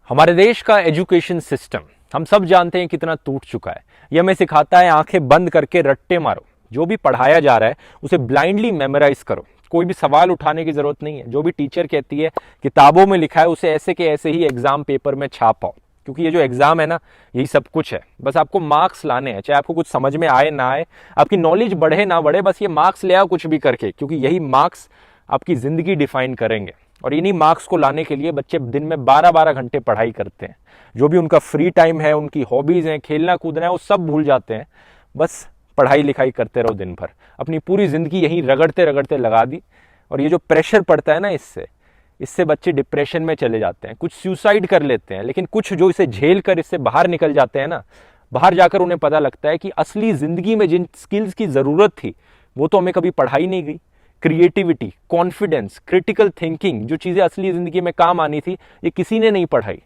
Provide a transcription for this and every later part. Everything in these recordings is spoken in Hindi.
हमारे देश का एजुकेशन सिस्टम हम सब जानते हैं कितना टूट चुका है। यह हमें सिखाता है आंखें बंद करके रट्टे मारो, जो भी पढ़ाया जा रहा है उसे ब्लाइंडली मेमोराइज करो, कोई भी सवाल उठाने की जरूरत नहीं है। जो भी टीचर कहती है किताबों में लिखा है उसे ऐसे के ऐसे ही एग्जाम पेपर में छाप पाओ, क्योंकि ये जो एग्जाम है ना, यही सब कुछ है। बस आपको मार्क्स लाने हैं, चाहे आपको कुछ समझ में आए ना आए, आपकी नॉलेज बढ़े ना बढ़े, बस ये मार्क्स ले आओ कुछ भी करके, क्योंकि यही मार्क्स आपकी जिंदगी डिफाइन करेंगे। और इन्हीं मार्क्स को लाने के लिए बच्चे दिन में 12-12 घंटे पढ़ाई करते हैं। जो भी उनका फ्री टाइम है, उनकी हॉबीज हैं, खेलना कूदना है, वो सब भूल जाते हैं। बस पढ़ाई लिखाई करते रहो दिन भर, अपनी पूरी जिंदगी यहीं रगड़ते रगड़ते लगा दी। और ये जो प्रेशर पड़ता है ना, इससे बच्चे डिप्रेशन में चले जाते हैं, कुछ सुसाइड कर लेते हैं। लेकिन कुछ जो इसे झेल कर इससे बाहर निकल जाते हैं ना, बाहर जाकर उन्हें पता लगता है कि असली जिंदगी में जिन स्किल्स की जरूरत थी वो तो हमें कभी पढ़ाई नहीं गई। क्रिएटिविटी, कॉन्फिडेंस, क्रिटिकल थिंकिंग, जो चीजें असली जिंदगी में काम आनी थी, ये किसी ने नहीं पढ़ाई।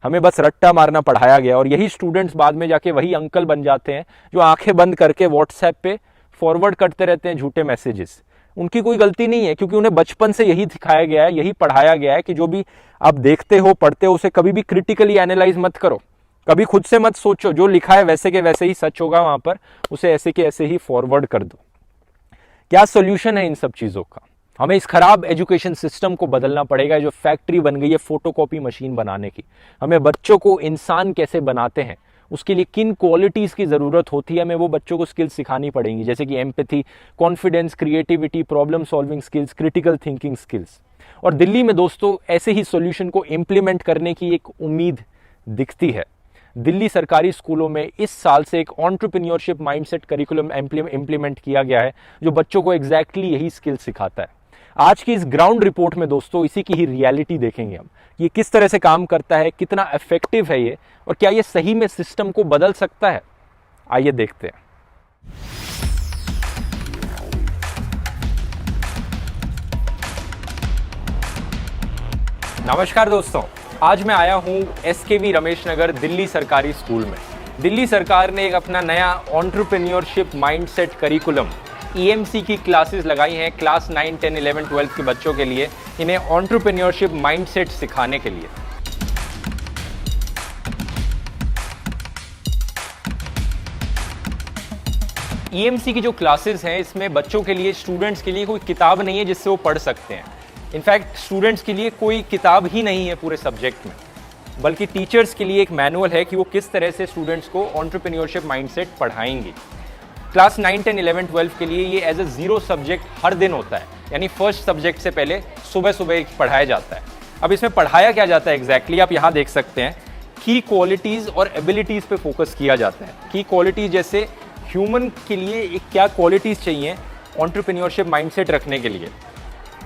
हमें बस रट्टा मारना पढ़ाया गया। और यही स्टूडेंट्स बाद में जाके वही अंकल बन जाते हैं जो आंखें बंद करके व्हाट्सएप पे फॉरवर्ड करते रहते हैं झूठे मैसेजेस। उनकी कोई गलती नहीं है, क्योंकि उन्हें बचपन से यही सिखाया गया है, यही पढ़ाया गया है कि जो भी आप देखते हो, पढ़ते हो, उसे कभी भी क्रिटिकली एनालाइज मत करो, कभी खुद से मत सोचो। जो लिखा है वैसे के वैसे ही सच होगा वहां पर, उसे ऐसे के ऐसे ही फॉरवर्ड कर दो। क्या सोल्यूशन है इन सब चीजों का? हमें इस खराब एजुकेशन सिस्टम को बदलना पड़ेगा, जो फैक्ट्री बन गई है फोटोकॉपी मशीन बनाने की। हमें बच्चों को इंसान कैसे बनाते हैं, उसके लिए किन क्वालिटीज की जरूरत होती है, हमें वो बच्चों को स्किल्स सिखानी पड़ेंगी, जैसे कि empathy, confidence, creativity, problem solving skills, critical thinking skills. और दिल्ली में दोस्तों ऐसे ही सॉल्यूशन को इम्प्लीमेंट करने की एक उम्मीद दिखती है। दिल्ली सरकारी स्कूलों में इस साल से एक एंटरप्रेन्योरशिप माइंडसेट करिकुलम इम्प्लीमेंट किया गया है, जो बच्चों को एग्जैक्टली यही स्किल सिखाता है। आज की इस ग्राउंड रिपोर्ट में दोस्तों इसी की ही रियलिटी देखेंगे हम, ये किस तरह से काम करता है, कितना इफेक्टिव है ये, और क्या ये सही में सिस्टम को बदल सकता है। आइए देखते हैं। नमस्कार दोस्तों, आज मैं आया हूं SKV रमेश नगर दिल्ली सरकारी स्कूल में। दिल्ली सरकार ने एक अपना नया एंटरप्रेन्योरशिप माइंडसेट करिकुलम EMC की क्लासेस लगाई हैं क्लास 9, 10, 11, 12 के बच्चों के लिए, इन्हें एंटरप्रेन्योरशिप माइंडसेट सिखाने के लिए। EMC की जो क्लासेस हैं, इसमें बच्चों के लिए, स्टूडेंट्स के लिए कोई किताब नहीं है जिससे वो पढ़ सकते हैं। इनफैक्ट स्टूडेंट्स के लिए कोई किताब ही नहीं है पूरे सब्जेक्ट में, बल्कि टीचर्स के लिए एक मैनुअल है कि वो किस तरह से स्टूडेंट्स को एंटरप्रेन्योरशिप माइंडसेट पढ़ाएंगे। क्लास 9, 10, 11, 12 के लिए ये एज ए 0 सब्जेक्ट हर दिन होता है, यानी फर्स्ट सब्जेक्ट से पहले सुबह सुबह पढ़ाया जाता है। अब इसमें पढ़ाया क्या जाता है एग्जैक्टली, आप यहाँ देख सकते हैं। की क्वालिटीज़ और एबिलिटीज़ पे फोकस किया जाता है। की क्वालिटीज़ जैसे ह्यूमन के लिए एक क्या क्वालिटीज़ चाहिए एंटरप्रेन्योरशिप माइंडसेट रखने के लिए।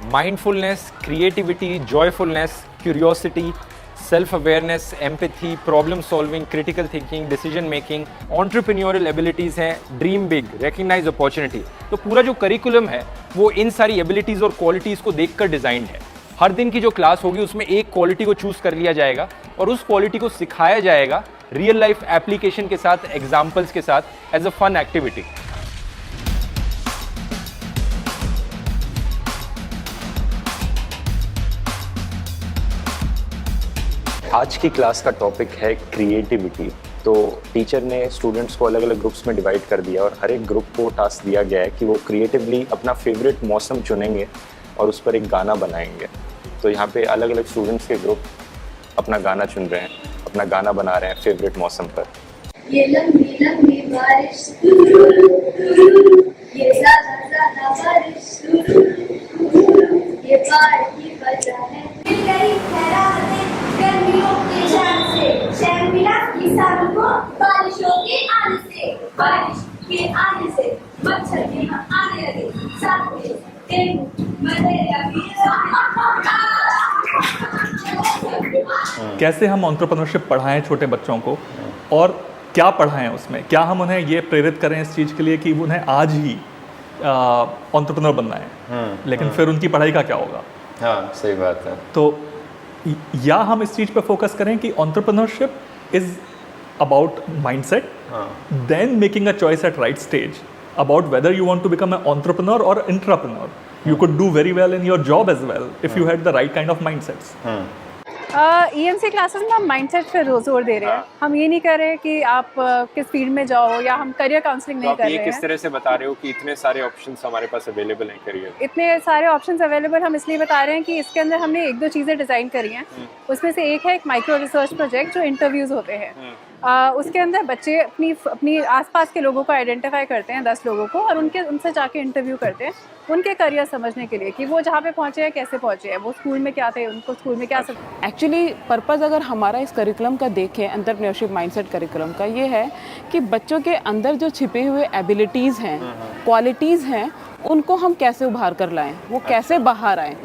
Mindfulness, creativity, joyfulness, curiosity, self awareness, empathy, problem solving, critical thinking, decision making, entrepreneurial abilities हैं, ड्रीम बिग, रिकग्नाइज अपॉर्चुनिटी। तो पूरा जो करिकुलम है वो इन सारी एबिलिटीज़ और क्वालिटीज़ को देखकर डिज़ाइंड है। हर दिन की जो क्लास होगी उसमें एक क्वालिटी को चूज़ कर लिया जाएगा और उस क्वालिटी को सिखाया जाएगा रियल लाइफ एप्लीकेशन के साथ, एग्जाम्पल्स के साथ, एज अ फन एक्टिविटी। आज की क्लास का टॉपिक है क्रिएटिविटी। तो टीचर ने स्टूडेंट्स को अलग अलग ग्रुप्स में डिवाइड कर दिया और हर एक ग्रुप को टास्क दिया गया है कि वो क्रिएटिवली अपना फेवरेट मौसम चुनेंगे और उस पर एक गाना बनाएंगे। तो यहाँ पे अलग अलग स्टूडेंट्स के ग्रुप अपना गाना चुन रहे हैं, अपना गाना बना रहे हैं फेवरेट मौसम पर। ये लंबी लंबी बारिश, ये ज़्यादा बारिश, ये बाढ़ की वजह है। मिल गई खैरातें गर्मियों के जान से, चैन मिला किसानों को बारिशों के आने से, बारिश के आने से मच्छर के यहाँ आने लगे, साथ में डेंगू, मलेरिया भी। कैसे हम एंटरप्रेन्योरशिप पढ़ाएं छोटे बच्चों को, और क्या पढ़ाएं उसमें, क्या हम उन्हें ये प्रेरित करें इस चीज़ के लिए कि उन्हें आज ही एंटरप्रेन्योर बनना है, लेकिन फिर उनकी पढ़ाई का क्या होगा। हाँ, सही बात है। तो या हम इस चीज़ पे फोकस करें कि entrepreneurship is about mindset, then making a choice at right stage about whether you want to become a entrepreneur और intrapreneur. You could do very well in your job as well if you had the right kind of mindsets. EMC classes में हम माइंडसेट पे जोर दे रहे हैं। हम ये नहीं कर रहे कि आप किस फील्ड में जाओ, या हम करियर काउंसलिंग नहीं आप कर ये रहे किस हैं। तरह से बता रहे हो कि इतने सारे ऑप्शंस हमारे पास अवेलेबल हैं करियर? इतने सारे ऑप्शंस अवेलेबल हम इसलिए बता रहे हैं कि इसके अंदर हमने एक दो चीज़ें डिज़ाइन करी हैं। उसमें से एक है एक माइक्रो रिसर्च प्रोजेक्ट जो इंटरव्यूज़ होते हैं। उसके अंदर बच्चे अपनी अपनी आसपास के लोगों को आइडेंटिफाई करते हैं, 10 लोगों को, और उनसे जाके इंटरव्यू करते हैं उनके करियर समझने के लिए कि वो जहाँ पे पहुँचे हैं कैसे पहुँचे हैं, वो स्कूल में क्या थे, उनको स्कूल में क्या सब। एक्चुअली पर्पज़ अगर हमारा इस करिकुलम का देखें, एंटरप्रेन्योरशिप माइंडसेट करिकुलम का, ये है कि बच्चों के अंदर जो छिपे हुए एबिलिटीज़ हैं, क्वालिटीज़ हैं, उनको हम कैसे उभार कर लाएं, वो कैसे बाहर आएँ।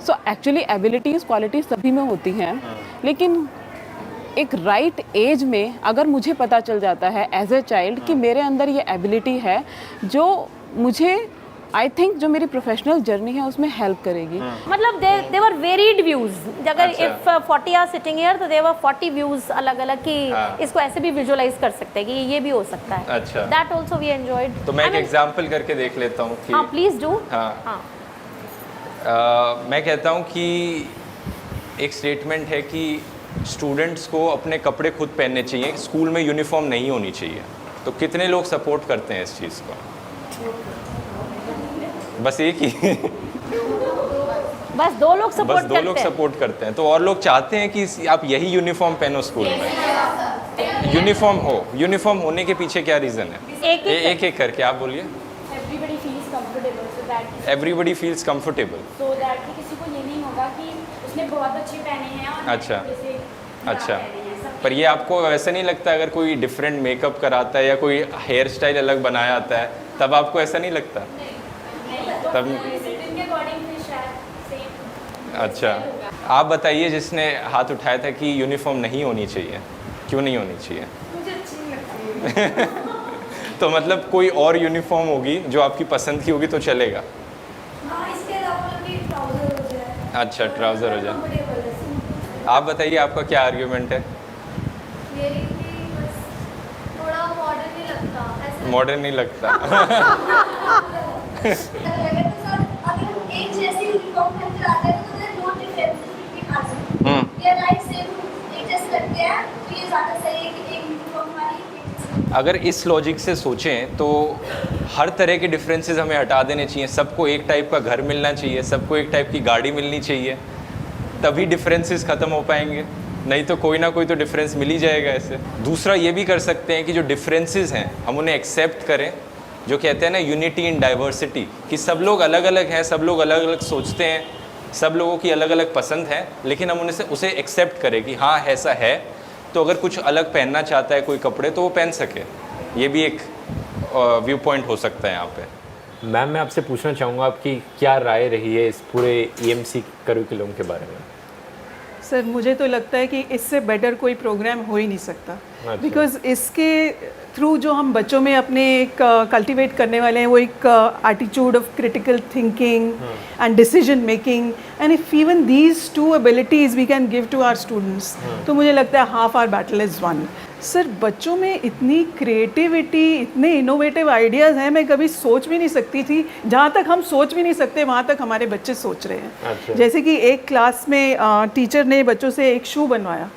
सो एक्चुअली एबिलिटीज़ क्वालिटीज़ सभी में होती हैं, लेकिन एक राइट एज में अगर मुझे पता चल जाता है एज ए चाइल्ड कि मेरे अंदर ये एबिलिटी है जो मुझे आई थिंक जो मेरी प्रोफेशनल जर्नी है उसमें हेल्प करेगी। मतलब दे वर वेरीड व्यूज। अगर इफ 40 आर सिटिंग हियर तो दे वर 40 व्यूज अलग अलग कि इसको ऐसे भी विजुअलाइज कर सकते हैं कि ये भी हो सकता है। अच्छा, दैट आल्सो वी एंजॉयड। तो मैं एक एग्जांपल करके देख लेता हूँ कि हाँ प्लीज डू। हाँ, मैं कहता हूँ कि एक स्टेटमेंट है कि स्टूडेंट्स को अपने कपड़े खुद पहनने चाहिए, स्कूल में यूनिफॉर्म नहीं होनी चाहिए। तो कितने लोग सपोर्ट करते हैं इस चीज़ को? बस एक ही बस 2 लोग सपोर्ट बस 2 लोग सपोर्ट करते हैं। तो और लोग चाहते हैं कि आप यही यूनिफॉर्म पहनो स्कूल में। यूनिफॉर्म होने के पीछे क्या रीज़न है? एक करके आप बोलिए। Everybody feels comfortable so that everybody feels comfortable so that कि किसी को ये नहीं होगा कि उसने बहुत अच्छे पहने हैं और अच्छा, जैसे अच्छा। पर ये आपको वैसे नहीं लगता अगर कोई डिफरेंट मेकअप कराता है या कोई हेयर स्टाइल अलग बनाया आता है तब आपको ऐसा नहीं लगता? तब के अकॉर्डिंग फिर शायद सेम। अच्छा, आप बताइए जिसने हाथ उठाया था कि यूनिफॉर्म नहीं होनी चाहिए, क्यों नहीं होनी चाहिए? मुझे अच्छी नहीं लगती। तो मतलब कोई और यूनिफॉर्म होगी जो आपकी पसंद की होगी तो चलेगा? हाँ, इसके अलावा भी ट्राउजर हो जाए। अच्छा, ट्राउज़र हो जाए। कंफर्टेबल है। आप बताइए आपका क्या आर्ग्यूमेंट है? मेरी भी बस थोड़ा मॉडर्न नहीं लगता ऐसे। मॉडर्न नहीं लगता? अगर हम एक जैसी यूनिफॉर्म पहन कर आते हैं तो there no difference between us. ये राइट सेम एक जैसे लगते हैं, तो ये ज़्यादा सही है कि एक यूनिफॉर्म वाली। अगर इस लॉजिक से सोचें तो हर तरह के डिफरेंसेस हमें हटा देने चाहिए। सबको एक टाइप का घर मिलना चाहिए, सबको एक टाइप की गाड़ी मिलनी चाहिए, तभी डिफरेंसेस ख़त्म हो पाएंगे। नहीं तो कोई ना कोई तो डिफरेंस मिल ही जाएगा ऐसे। दूसरा ये भी कर सकते हैं कि जो डिफरेंसेस हैं हम उन्हें एक्सेप्ट करें, जो कहते हैं ना यूनिटी इन डाइवर्सिटी, कि सब लोग अलग अलग हैं, सब लोग अलग अलग सोचते हैं, सब लोगों की अलग अलग पसंद है, लेकिन हम उसे एक्सेप्ट करें कि हाँ ऐसा है। तो अगर कुछ अलग पहनना चाहता है कोई कपड़े तो वो पहन सके। ये भी एक व्यू पॉइंट हो सकता है यहाँ पे। मैम, मैं आपसे पूछना चाहूँगा आपकी क्या राय रही है इस पूरे EMC करिकुलम के बारे में? सर मुझे तो लगता है कि इससे बेटर कोई प्रोग्राम हो ही नहीं सकता। बिकॉज इसके थ्रू जो हम बच्चों में अपने एक कल्टीवेट करने वाले हैं वो एक attitude of critical thinking and decision making, and if even these 2 abilities we can give to our students, तो मुझे लगता है half our battle is won. Sir बच्चों में इतनी क्रिएटिविटी, इतने इनोवेटिव आइडियाज़ हैं, मैं कभी सोच भी नहीं सकती थी। जहाँ तक हम सोच भी नहीं सकते वहाँ तक हमारे बच्चे सोच रहे हैं। अच्छा। जैसे कि एक क्लास में टीचर ने बच्चों से एक शू बनवाया,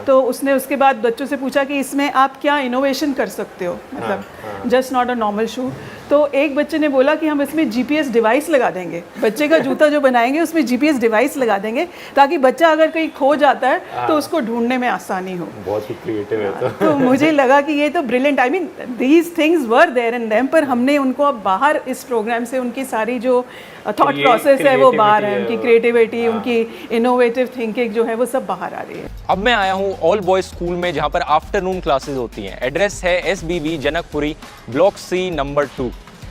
तो उसने उसके बाद बच्चों से पूछा कि इसमें आप क्या इनोवेशन कर सकते हो, मतलब जस्ट नॉट अ नॉर्मल शू। तो एक बच्चे ने बोला कि हम इसमें GPS डिवाइस लगा देंगे, बच्चे का जूता जो बनाएंगे उसमें GPS डिवाइस लगा देंगे ताकि बच्चा अगर कहीं खो जाता है तो उसको ढूंढने में आसानी हो। बहुत ही क्रिएटिव है। तो मुझे लगा कि ये तो brilliant, I mean these things were there in them, पर हमने उनको अब बाहर इस प्रोग्राम से उनकी सारी जो थॉट प्रोसेस है वो बाहर है, उनकी क्रिएटिविटी, उनकी इनोवेटिव थिंकिंग जो है वो सब बाहर आ रही है। अब मैं आया हूँ ऑल बॉयज स्कूल में जहाँ पर आफ्टरनून क्लासेस होती हैं। एड्रेस है SBV Janakpuri, block C number 2।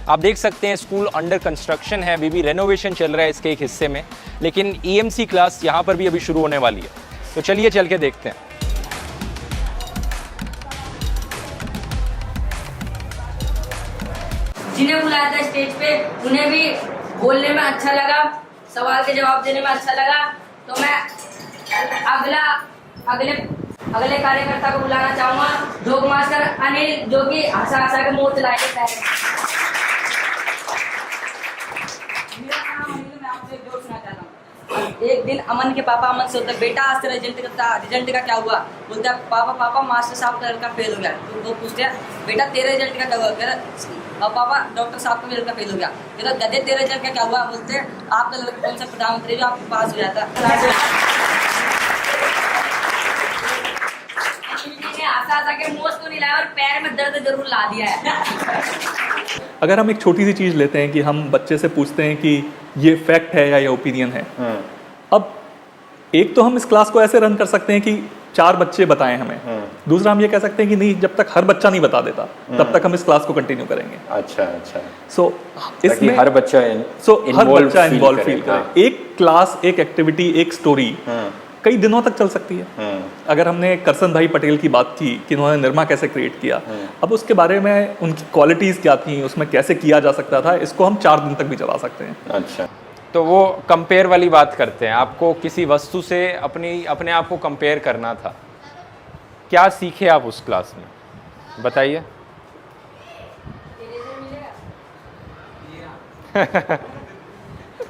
आप देख सकते हैं स्कूल अंडर कंस्ट्रक्शन है, अभी भी रेनोवेशन चल रहा है इसके एक हिस्से में, लेकिन EMC क्लास यहाँ पर भी अभी शुरू होने वाली है। तो चलिए चल के देखते हैं। जिन्हें बुलाया था स्टेज पे उन्हें भी बोलने में अच्छा लगा, सवाल के जवाब देने में अच्छा लगा। तो मैं अगले कार्यकर्ता को बुलाना चाहूंगा, ढोक मास्टर अनिल, जो कि हंसा हंसा के मुंह चलाए थे। मेरा नाम अनिल, मैं आपसे एक जोक सुनाना चाहता हूँ। एक दिन अमन के पापा अमन से होता है, बेटा आज तेरा रिजल्ट का क्या हुआ? बोलता है पापा मास्टर साहब का लड़का फेल हो गया। तो वो पूछते हैं बेटा तेरे रिजल्ट का क्या हुआ? कह रहा पापा डॉक्टर साहब का लड़का फेल हो गया। कह रहा गधे तेरे रिजल्ट का क्या हुआ? बोलते हैं आपका लड़का कौन सा प्रधानमंत्री जो आपके पास हो जाता। आशा के मुंह को नहीं लाया और पैर में दर्द जरूर ला दिया है। अगर हम एक छोटी सी चीज़ लेते हैं कि हम बच्चे से पूछते हैं कि ये फैक्ट है या ये ओपिनियन है, अब एक तो हम इस क्लास को ऐसे रन कर सकते हैं कि 4 बच्चे बताएं हमें, दूसरा हम ये कह सकते हैं कि नहीं, जब तक हर बच्चा नहीं बता देता तब तक हम इस क्लास को कंटिन्यू करेंगे। अच्छा सो इसमें हर बच्चा इन्वॉल्व फील करे। एक क्लास, एक एक्टिविटी, एक स्टोरी कई दिनों तक चल सकती है। अगर हमने करसन भाई पटेल की बात की कि उन्होंने निरमा कैसे क्रिएट किया, अब उसके बारे में उनकी क्वालिटीज़ क्या थी, उसमें कैसे किया जा सकता था, इसको हम 4 दिन तक भी चला सकते हैं। अच्छा, तो वो कंपेयर वाली बात करते हैं, आपको किसी वस्तु से अपने आप को कंपेयर करना था, क्या सीखे आप उस क्लास में, बताइए।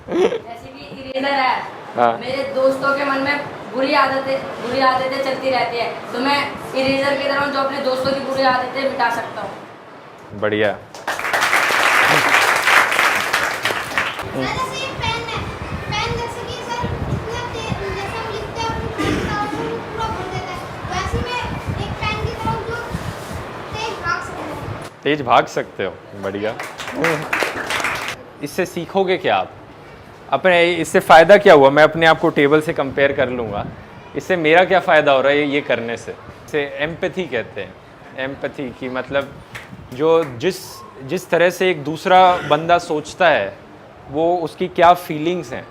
जैसे कि इरेजर है, हाँ। मेरे दोस्तों के मन में बुरी आदतें चलती रहती है, तो मैं इरेजर की तरह जो अपने दोस्तों की बुरी आदतें मिटा सकता हूँ। बढ़िया। जैसे ये पेन है, पेन जैसे कि सर इतना जैसे हम लिखते हैं अपनी पेन का और वो पूरा भर देता है, वैसे में एक पेन की तरह जो तेज भाग सकते हो। बढ़िया। इससे सीखोगे क्या आप? अपने इससे फ़ायदा क्या हुआ? मैं अपने आप को टेबल से कंपेयर कर लूँगा, इससे मेरा क्या फ़ायदा हो रहा है ये करने से? इसे एम्पैथी कहते हैं। एम्पैथी की मतलब जो जिस तरह से एक दूसरा बंदा सोचता है, वो उसकी क्या फीलिंग्स हैं,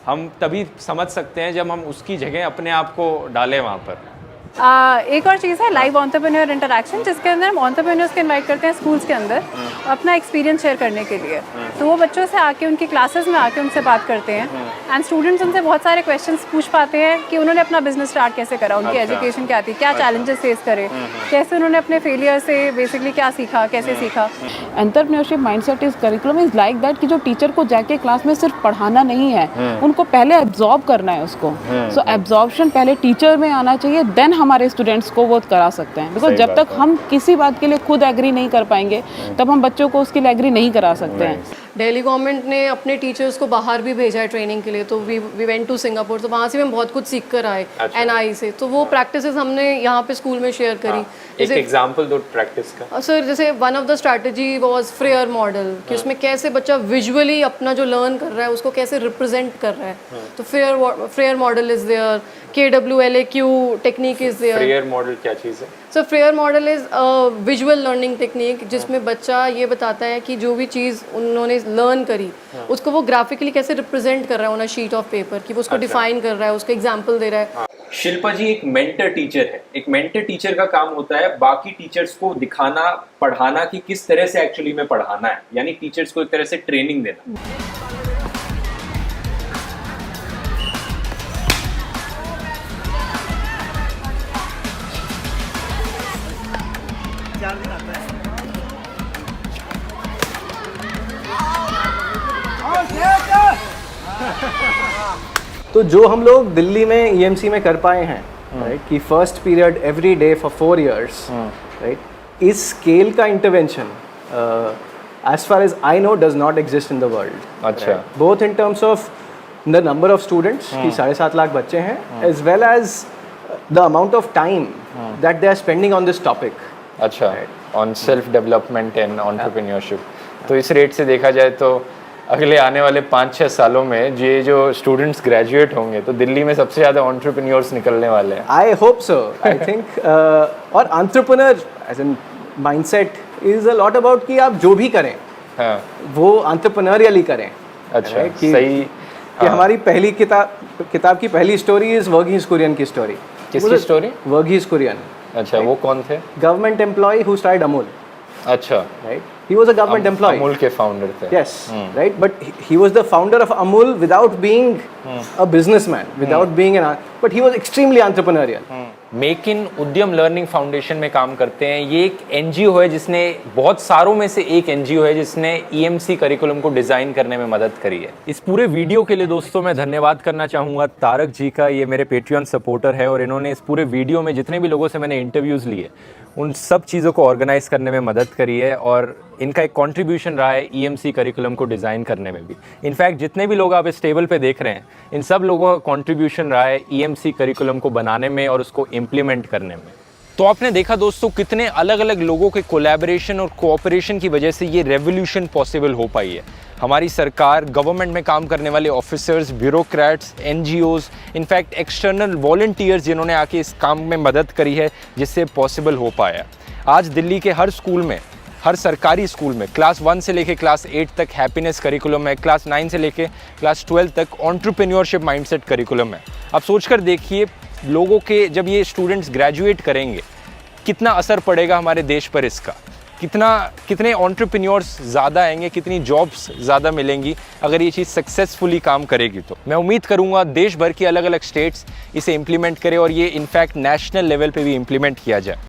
हम तभी समझ सकते हैं जब हम उसकी जगह अपने आप को डालें वहाँ पर। एक और चीज़ है लाइव एंटरप्रेन्योर इंटरेक्शन, जिसके अंदर हम एंटरप्रेन्योर्स को इनवाइट करते हैं स्कूल्स के अंदर अपना एक्सपीरियंस शेयर करने के लिए। तो वो बच्चों से आके उनकी क्लासेस में आके उनसे बात करते हैं एंड स्टूडेंट्स उनसे बहुत सारे क्वेश्चंस पूछ पाते हैं कि उन्होंने अपना बिजनेस स्टार्ट कैसे करा, उनकी एजुकेशन क्या थी, क्या चैलेंजेस फेस करे, कैसे उन्होंने अपने फेलियर से बेसिकली क्या सीखा, कैसे सीखा। Entrepreneurship mindset is curriculum is like that कि जो टीचर को जाके क्लास में सिर्फ पढ़ाना नहीं है, उनको पहले एब्जॉर्ब करना है उसको। सो एब्जॉर्प्शन पहले टीचर में आना चाहिए, देन हमारे स्टूडेंट्स को वो करा सकते हैं। बिकॉज जब तक हम किसी बात के लिए खुद एग्री नहीं कर पाएंगे तब हम बच्चों को उसके लिए एग्री नहीं करा सकते हैं। दिल्ली गवर्नमेंट ने अपने टीचर्स को बाहर भी भेजा है ट्रेनिंग के लिए, तो वी वेंट टू सिंगापुर, तो वहाँ से भी हम बहुत कुछ सीख कर आए NI से। तो वो प्रैक्टिसेस हमने यहाँ पे स्कूल में शेयर करी। एक एग्जांपल दो प्रैक्टिस का। सर जैसे one of the strategy was Frere model, कि उसमें कैसे बच्चा विजुअली अपना जो लर्न कर रहा है उसको कैसे रिप्रेजेंट कर रहा है। तो Frayer model is there, KWLAQ technique is there. Frayer model क्या चीज़ है? So Frayer model is visual learning technique, जिसमें बच्चा ये बताता है कि जो भी चीज़ उन्होंने लर्न करी उसको वो ग्राफिकली कैसे रिप्रेजेंट कर रहा है on a sheet of paper, कि वो उसको डिफाइन कर रहा है, उसको एग्जांपल दे रहा है। शिल्पा जी एक मेंटर टीचर है। एक मेंटर टीचर का काम होता है बाकी टीचर्स को दिखाना, पढ़ाना कि किस तरह से एक्चुअली में पढ़ाना है, यानी टीचर्स को एक तरह से ट्रेनिंग देना। तो जो हम लोग दिल्ली में EMC में कर पाए हैं, राइट, कि first period every day for 4 years, right, इस स्केल का intervention as far as I know does not exist in the world. अच्छा। Both in terms of the number of students, कि 7.5 लाख बच्चे हैं, as well as the amount of time that they are spending on this topic. अच्छा, on self development and entrepreneurship. तो इस रेट से देखा जाए तो अगले आने वाले 5-6 सालों में ये जो स्टूडेंट्स ग्रेजुएट होंगे तो दिल्ली में सबसे ज़्यादा एंटरप्रेन्योर्स निकलने वाले हैं। I hope so. I think और entrepreneur as in mindset is a lot about कि आप जो भी करें, हाँ, वो entrepreneurially करें। अच्छा, right? कि, सही। कि हमारी पहली किताब की पहली स्टोरी इज वर्गीस कुरियन की स्टोरी। किसकी स्टोरी? वर्गीस कुरियन। अच्छा, वो कौन थे? Government employ who started Amul. अच्छा, right. He was a government employee. Amul के फाउंडर थे. Yes, right. But he was the founder of Amul without being a businessman, without being but he was extremely entrepreneurial. Make in उद्यम लर्निंग फाउंडेशन में काम करते हैं. ये एक एनजीओ है जिसने बहुत सारों में से एक एनजीओ है जिसने ईएमसी करिकुलम को डिजाइन करने में मदद करी है. इस पूरे वीडियो के लिए दोस्तों मैं धन्यवाद करना चाहूँगा तारक जी का. ये मेरे पेट्रियन सपोर्टर है और इन्होंने इस पूरे वीडियो में जितने भी लोगों से मैंने इंटरव्यूज़ लिए उन सब चीज़ों को ऑर्गेनाइज करने में मदद करी है और इनका एक कंट्रीब्यूशन रहा है ईएमसी करिकुलम को डिज़ाइन करने में भी. इनफैक्ट जितने भी लोग आप इस टेबल पे देख रहे हैं इन सब लोगों का कंट्रीब्यूशन रहा है ईएमसी करिकुलम को बनाने में और उसको इम्प्लीमेंट करने में. तो आपने देखा दोस्तों कितने अलग अलग लोगों के कोलैबोरेशन और कोऑपरेशन की वजह से ये रेवोल्यूशन पॉसिबल हो पाई है. हमारी सरकार, गवर्नमेंट में काम करने वाले officers, bureaucrats, NGOs, in fact external volunteers जिन्होंने आके इस काम में मदद करी है जिससे पॉसिबल हो पाया. आज दिल्ली के हर स्कूल में, हर सरकारी स्कूल में क्लास 1 से लेके क्लास 8 तक हैप्पीनेस करिकुलम है, क्लास 9 से लेके क्लास 12 तक एंटरप्रेन्योरशिप माइंडसेट करिकुलम है. आप सोचकर देखिए लोगों के जब ये स्टूडेंट्स ग्रेजुएट करेंगे कितना असर पड़ेगा हमारे देश पर इसका. कितने एंटरप्रेन्योर्स ज़्यादा आएंगे, कितनी जॉब्स ज़्यादा मिलेंगी अगर ये चीज़ सक्सेसफुली काम करेगी. तो मैं उम्मीद करूँगा देश भर की अलग अलग स्टेट्स इसे इम्प्लीमेंट करें और ये इनफैक्ट नेशनल लेवल पे भी इम्प्लीमेंट किया जाए.